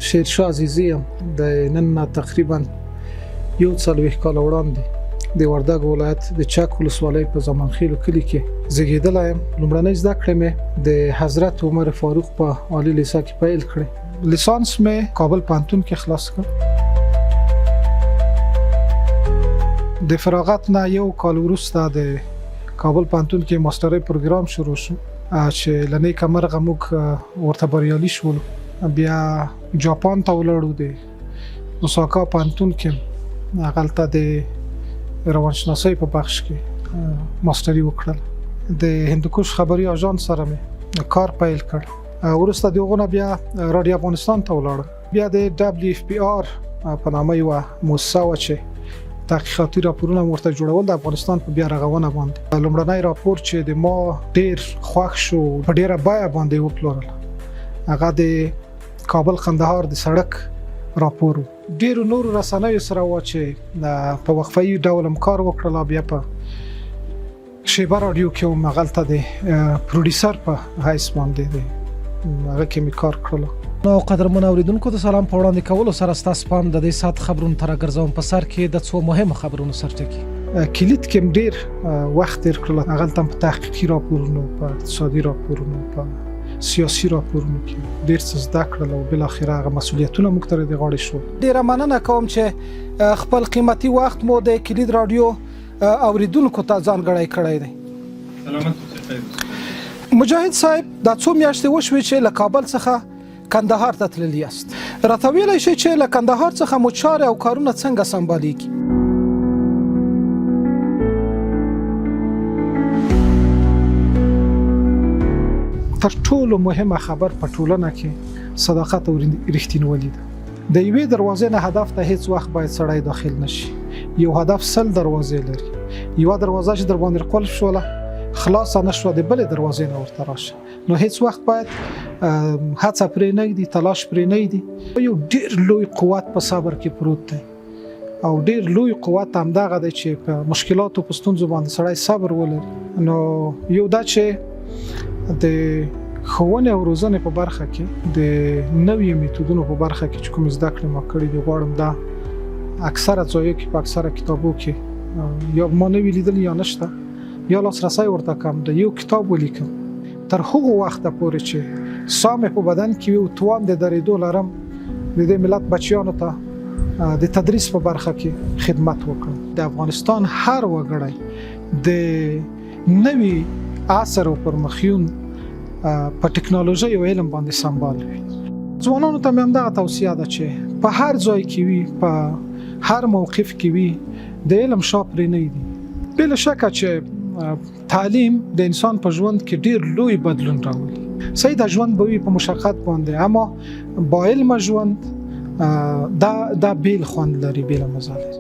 شیرشاه عزیزی یم د نن نه تقریبا 40 کال وړاندې د وردګ ولایت د چک ولسوالۍ په زمانخیلو کلي کې زیږېدلی یم. لومړنۍ زده کړې مې د حضرت عمر فاروق په عالي لیسه کې پیل کړې. لیسانس مې کابل پوهنتون کې خلاص کړ. د فراغت نه یو کال وروسته د کابل پوهنتون کې ماسترۍ پروګرام شروع شو چې له نیکه مرغه موږ ورته بریالي شولو. بیا جاپان ته ولاړو، د اوساکا پوهنتون کې هغلته د روانشناسۍ په بخش کې ماستري وکړل. د هندوکش خبري اژانس سره مې کار پیل کړ. وروسته د هغو نه بیا رادیو افغانستان ته ولاړم. بیا د WFPR په نامه یوه مؤسسه وه چې تحقیقاتي راپورونه ورته جوړول د افغانستان په بیا رغونه باندې. لومړنی راپور چې د ما ډیر خوښ شو، په ډیره بیه باندې وپلورل، هغه د کابل قندهار د سړک راپور. ډیرو نورو رسنیو سره و چې په وقفه‌ای ډول هم کار وکړل. بیا په شیبه رادیو کې هم هغلته د پروډیوسر په حیث باندې هغه کې مې کار کړلو. نو قدرمن اوریدونکو د سلام په وړاندې کولو سره ستاسو پام د دې ساعت خبرونو ته راګرځوم. په سر کې د څو مهمو خبرونو سرټکي. کلیت کې ډیر وخت تیر کړل. هغلته په تحقیقي راپورونو، په اقتصادي راپورونو، په سیاسي راپورونو کې ډیر څه زده کړل او بل اخر هغه مسؤلیتونه موږ ته د غاړې شو. ډیره مننه کوم چې خپل قیمتي وخت مو د کلید رادیو اوریدونکو ته ځانګړی کړی دی. سلامت اوسئ. مجاهد صاحب، دا څو میاشتې وشوې چې له کابل څخه کندهار ته تللی یاست. راته ویلی شئ چې له کندهار څخه مو چارې او کارونه څنګه سمبالیږي؟ تر ټولو مهمه خبر په ټولنه کې صداقت او رښتینولي ده. د یوې دروازې نه هدف ته هیڅ وخت باید سړی داخل نشي. یو هدف 100 دروازې لري. یوه دروازه چې در باندې قلف شوله، خلاصه نشوه، د بلې دروازې نه ورته راشه. نو هیڅ وخت باید هڅه پرې نه ږدي، تلاش پرې نه ږدي. یو ډیر لوی قوت په صبر کې پروت دی او ډیر لوی قوت همدغه دی چې په مشکلاتو په ستونزو باندې سړی صبر ولري. نو یو دا چې د ښوونې او روزنې په برخه کې د نویو میتودونو په برخه کې چې کوم زده کړې ما کړې دي، غواړم دا اکثره ځایو کې په اکثره کتابو کې یا ما نه وي لیدلي یا نشته یا لاسرسی ورته کم ده. یو کتاب ولیکم تر هغو وخته پورې چې ساه مې په بدن کې وي او توان د درېدو لرم، د دې ملت بچیانو ته د تدریس په برخه کې خدمت وکړم. د افغانستان هر وګړی د نوي عصر او پرمخیون په ټکنالوژي او علم باندې سمبال وي. ځوانانو ته مې همدغه توصیه ده چې په هر ځای کې وي، په هر موقف کې وي، د علم شا پرې نه ږدي. بله شکه چې تعلیم د انسان په ژوند کې ډیر لوی بدلون راولي. صحیح د ژوند به وي په مشقت باندې، اما با علم ژوند دا بیل خوند لري، بیل مزه لري.